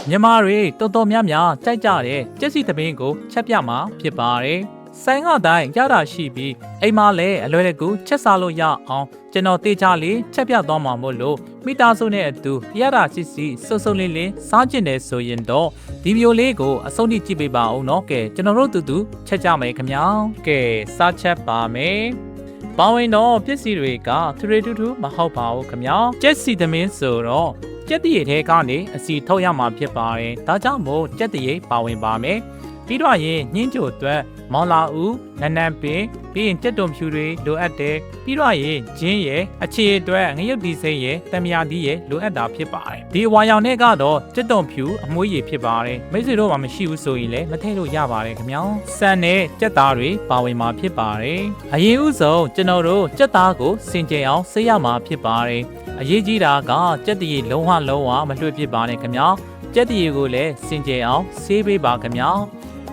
မြန်မာတွေတော်တော်များများကြိုက်ကြတဲ့ကြက်စီသမင်းကိုချက်ပြမှာဖြစ်ပါတယ်။ဆိုင်ကတိုင်းရတာရှိပြီးအိမ်မှာလည်းအလွယ်တကူချက်စားလို့ရအောင်ကျွန်တော်တေချာလေးချက်ပြသွားမှာမို့လို့မိသားစုနဲ့အတူရတာစီစီစုံစုံလင်းလင်းစားကျင်တယ်ဆိုရင်တော့ဒီဗီဒီယိုလေးကိုအဆုံးထိကြည့်ပေးပါဦးနော်။ကဲကျွန်တော်တို့တူတူချက်ကြမယ်ခင်ဗျာ။ကဲစားချက်ပါမယ်။ပေါဝင်တော့ပစ္စည်းတွေကထူထူမဟုတ်ပါဘူးခင်ဗျာ။ကြက်စီသမင်းဆိုတော့ကြက်တရေထဲကနေအစီထုတ်ရမှာဖြစ်ပါတယ်။ဒါကြောင့်မို့ကြက်တရေပါဝင်ပါမယ်။ပြီးတော့ရင်ညင်းကြိုအတွက်မောင်လာဦးနန်းနန်းပင်ပြီးရင်ကြက်တုံဖြူတွေလိုအပ်တယ်။ပြီးတော့ရင်ဂျင်းရယ်အခြေအတွက်ငရုတ်ဒီစိမ့်ရယ်တမယာဒီရယ်လိုအပ်တာဖြစ်ပါတယ်။ဒီအဝါရောင်နဲ့ကတော့ကြက်တုံဖြူအမွှေးရည်ဖြစ်ပါတယ်။မိတ်ဆွေတို့မှမရှိဘူးဆိုရင်လည်းမထည့်လို့ရပါတယ်ခင်ဗျာ။ဆန်နဲ့ကြက်သားတွေပါဝင်မှာဖြစ်ပါတယ်။အရင်ဥဆုံးကျွန်တော်တို့ကြက်သားကိုစင်ကြယ်အောင်ဆေးရမှာဖြစ်ပါတယ်။အရေးကြီးတာကကြက်တရေလုံးဝမလွှတ်ပစ်ပါနဲ့ခင်ဗျာကြက်တရေကိုလည်းစင်ကြယ်အောင်ဆေးပေးပါခင်ဗျာ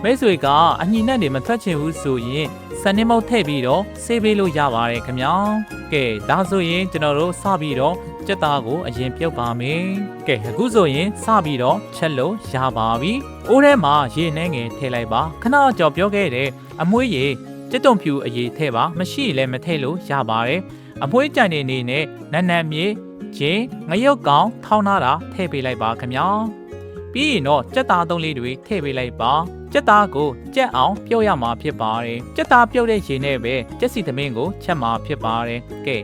မိတ်ဆွေကအညီနဲ့နေမထွက်ချင်ဘူးဆိုရင်စနစ်မုတ်ထည့်ပြီးတော့ဆေးပေးလို့ရပါတယ်ခင်ဗျာကဲဒါဆိုရင်ကျွန်တော်တို့စပြီးတော့ကြက်သားကိုအရင်ပြုတ်ပါမယ်ကဲအခုဆိုရင်စပြီးတော့ချက်လို့ရပါပြီအိုးထဲမှာရေနှဲငယ်ထည့်လိုက်ပါခဏကြော်ပြောခဲ့တဲ့အမွှေးရည်ကြက်တုံဖြူအရေးထည့်ပါမရှိရင်လည်းမထည့်လို့ရပါတယ်အမွှေးကြံနေနေနဲ့နန်းနန်းမြေချင်းငရုတ်ကောင်ထောင်းထားတာထည့်ပေးလိုက်ပါခင်ဗျာပြီးရင်တော့ကြက်သားသုံးလေးတွေထည့်ပေးလိုက်ပါကြက်သားကိုကြက်အောင်ပြုတ်ရမှာဖြစ်ပါတယ်ကြက်သားပြုတ်တဲ့ရေနဲ့ပဲကြက်စီသမင်းကိုချက်မှာဖြစ်ပါတယ်ကဲ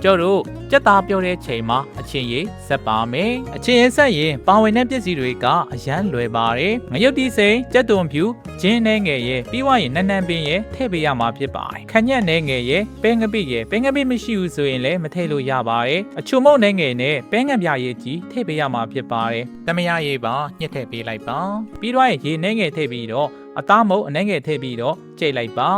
ကျတို့ကြက်သားပြုတ်တဲ့ချိန်မှာအချင်းရည်ဆက်ပါမယ်အချင်းရည်ဆက်ရင်ပါဝင်တဲ့ပစ္စည်းတွေကအရန်လွယ်ပါတယ်ငရုတ်တီစိန်ကြက်သွန်ဖြူဂျင်းနဲ့ငယ်ရဲ့ပြီးွားရင်နန်းနန်းပင်ရဲ့ထည့်ပေးရမှာဖြစ်ပါတယ်ခညက်နဲ့ငယ်ရဲ့ပဲငပိရဲ့ပဲငပိမရှိဘူးဆိုရင်လည်းမထည့်လို့ရပါတယ်အချုံမုတ်နဲ့ငယ်နဲ့ပဲငပြရည်ကြီးထည့်ပေးရမှာဖြစ်ပါတယ်တမယရည်ပါညှက်ထည့်ပေးလိုက်ပါပြီးတော့ရေနဲ့ငယ်ထည့်ပြီးတော့အသားမုတ်အနှဲငယ်ထည့်ပြီးတော့ကြိတ်လိုက်ပါ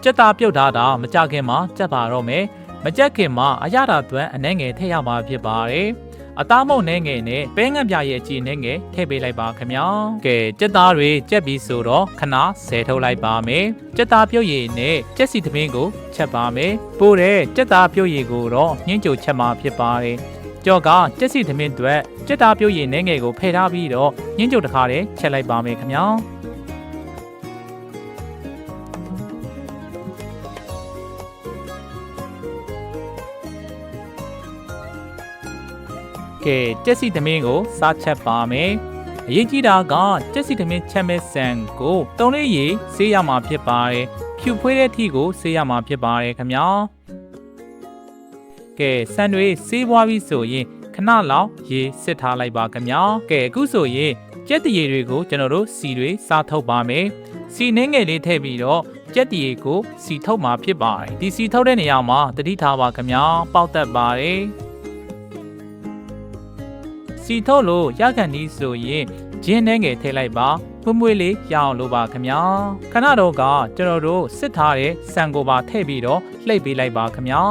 ကြက်သားပြုတ်ထားတာမကြခင်မှာကြက်ပါတော့မယ်မကြက်ခင်မှာအရသာသွန်းအနှဲငယ်ထည့်ရမှာဖြစ်ပါတယ်အသားမုတ်နှဲငယ်နဲ့ပဲငပြရဲ့အကြည့်နှဲငယ်ထည့်ပေးလိုက်ပါခင်ဗျာကဲကြက်သားတွေကြက်ပြီးဆိုတော့ခဏဆယ်ထုတ်လိုက်ပါမယ်ကြက်သားပြုတ်ရည်နဲ့ကြက်စီသမင်းကိုချက်ပါမယ်ပိုးတဲ့ကြက်သားပြုတ်ရည်ကိုတော့ညှင်းကြိုချက်မှာဖြစ်ပါတယ်ကြော့ကကြက်စီသမင်းတွေကြက်သားပြုတ်ရည်နှဲငယ်ကိုဖယ်ထားပြီးတော့ညှင်းကြိုတစ်ခါတည်းချက်လိုက်ပါမယ်ခင်ဗျာကဲကြက်စီသမင်းကိုစားချက်ပါမယ်အရေးကြီးတာကကြက်စီသမင်းချက်မဲ့ဆန်ကိုတုံးလေးရေဆေးရမှာဖြစ်ပါတယ်ဖြူဖွေးတဲ့ထီကိုဆေးရမှာဖြစ်ပါတယ်ခင်ဗျာကဲဆန်တွေဆေးပွားပြီးဆိုရင်ခဏလောက်ရေစစ်ထားလိုက်ပါခင်ဗျာကဲအခုဆိုရင်ကြက်တရေတွေကိုကျွန်တော်တို့စီတွေစားထုတ်ပါမယ်စီနှင်းငယ်လေးထည့်ပြီးတော့ကြက်တရေကိုစီထုတ်မှာဖြစ်ပါတယ်ဒီစီထုတ်တဲ့နေရာမှာတတိထားပါခင်ဗျာပေါက်တက်ပါတယ်စီထုတ်လို့ရကန်ဒီဆိုရင်ဂျင်းနှဲငယ်ထည့်လိုက်ပါမွေးလေးရအောင်လို့ပါခင်ဗျာခဏတော့ကကျွန်တော်တို့စစ်ထားတဲ့ဆန်ကိုပါထည့်ပြီးတော့လှိပ်ပေးလိုက်ပါခင်ဗျာ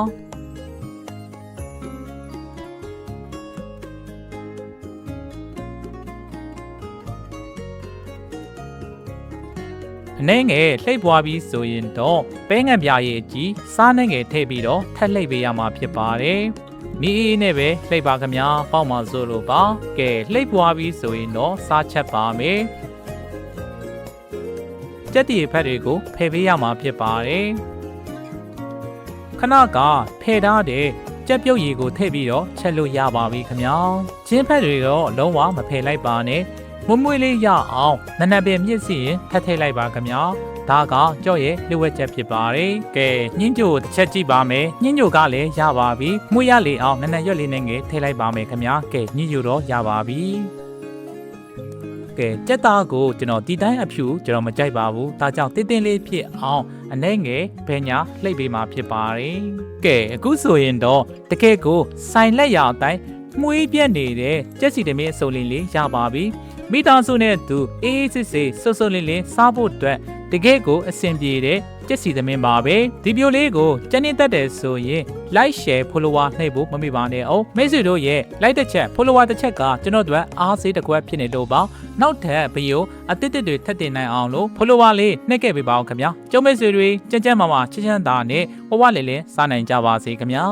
အနှဲငယ်လှိပ်ပွားပြီးဆိုရင်တော့ပဲငံပြရည်ကြီးစားနှဲငယ်ထည့်ပြီးတော့ထပ်လှိပ်ပေးရမှာဖြစ်ပါတယ်မီးအေးနဲ့ပဲလှိပ်ပါခင်ဗျာပေါက်မှဆိုလို့ပါကဲလှိပ်ပွားပြီးဆိုရင်တော့စားချက်ပါမယ်ကြက်တီဖက်တွေကိုဖယ်ပေးရမှာဖြစ်ပါတယ်ခဏကဖယ်ထားတဲ့ကြက်ပြုတ်ရည်ကိုထည့်ပြီးတော့ချက်လို့ရပါပြီခင်ဗျာဂျင်းဖက်တွေတော့လုံးဝမဖယ်လိုက်ပါနဲ့မွေးလေးရအောင်နနပင်မြစ်စီရင်ထပ်ထည့်လိုက်ပါခင်ဗျာဒါကကြော့ရဲ့လှဝက်ချက်ဖြစ်ပါတယ်ကဲညှင်းကြိုတစ်ချက်ကြည့်ပါမယ်ညှင်းကြိုကလည်းရပါပြီမှုရလေအောင်နနရွက်လေးနဲ့ငယ်ထည့်လိုက်ပါမယ်ခင်ဗျာကဲညှင်းကြိုတော့ရပါပြီကဲကြက်သားကိုကျွန်တော်ဒီတိုင်းအဖြူကျွန်တော်မကြိုက်ပါဘူးဒါကြောင့်တင်းတင်းလေးဖြစ်အောင်အနှဲငယ်ဘယ်ညာလှိပ်ပေးမှာဖြစ်ပါတယ်ကဲအခုဆိုရင်တော့တကယ်ကိုဆိုင်လက်ရအတိုင်းမှုေးပြက်နေတဲ့ကြက်စီတမင်းအစုံလေးရပါပြီမိသားစုနဲ့သူအေးစစ်စစ်ဆွဆွလင်းလင်းစားဖို့အတွက်တကယ်ကိုအဆင်ပြေတဲ့ကြက်စီသမင်းပါပဲဒီဗီဒီယိုလေးကိုကြမ်းနေတတ်တယ်ဆိုရင် like share follower နှိပ်ဖို့မမေ့ပါနဲ့အောင်မိတ်ဆွေတို့ရဲ့ like တစ်ချက် follower တစ်ချက်ကကျွန်တော်တို့အားစေးတစ်ခွက်ဖြစ်နေလို့ပါနောက်ထပ်ဗီဒီယိုအသစ်တွေထပ်တင်နိုင်အောင်လို့ follower လေးနှိပ်ခဲ့ပေးပါအောင်ခင်ဗျာကျုံမိတ်ဆွေတွေကြမ်းကြမ်းမာမာချစ်ချမ်းသာနဲ့ဝဝလေးလေးစားနိုင်ကြပါစေခင်ဗျာ